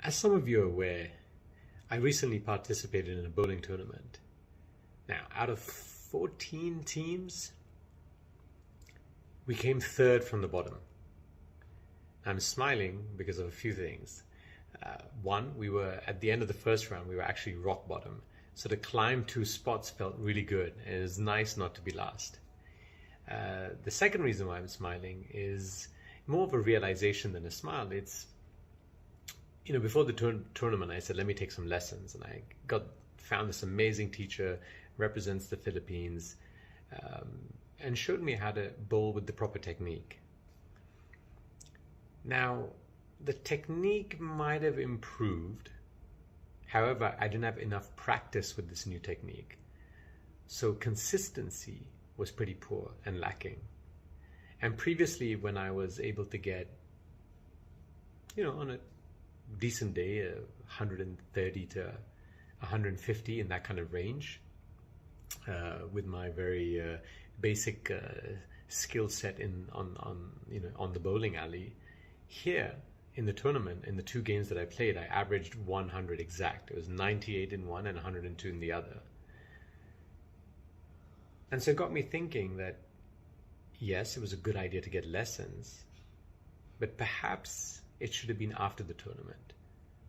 As some of you are aware, I recently participated in a bowling tournament. Now, out of 14 teams, we came third from the bottom. I'm smiling because of a few things. One, we were at the end of the first round, we were actually rock bottom. So to climb 2 spots felt really good, and it was nice not to be last. The second reason why I'm smiling is more of a realization than a smile. It's, before the tournament, I said, let me take some lessons. And I found this amazing teacher, represents the Philippines, and showed me how to bowl with the proper technique. Now, the technique might have improved. However, I didn't have enough practice with this new technique. So consistency was pretty poor and lacking. And previously, when I was able to get, on a decent day, 130 to 150 in that kind of range, with my very basic skill set on the bowling alley. Here in the tournament, in the 2 games that I played, I averaged 100 exact. It was 98 in one and 102 in the other. And so it got me thinking that, yes, it was a good idea to get lessons, but perhaps it should have been after the tournament.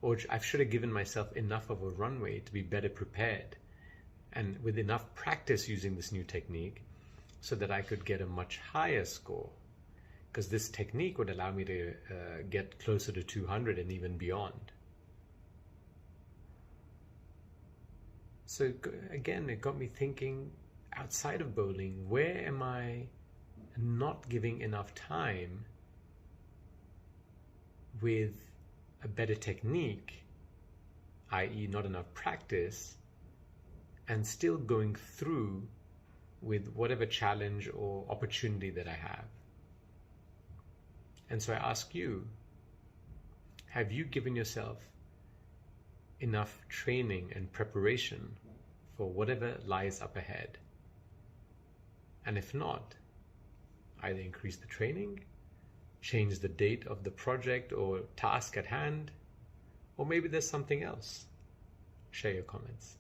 Or I should have given myself enough of a runway to be better prepared and with enough practice using this new technique so that I could get a much higher score. Because this technique would allow me to get closer to 200 and even beyond. So again, it got me thinking, outside of bowling, where am I not giving enough time with a better technique, i.e. not enough practice, and still going through with whatever challenge or opportunity that I have? And so I ask you, have you given yourself enough training and preparation for whatever lies up ahead? And if not, either increase the training, change the date of the project or task at hand, or maybe there's something else. Share your comments.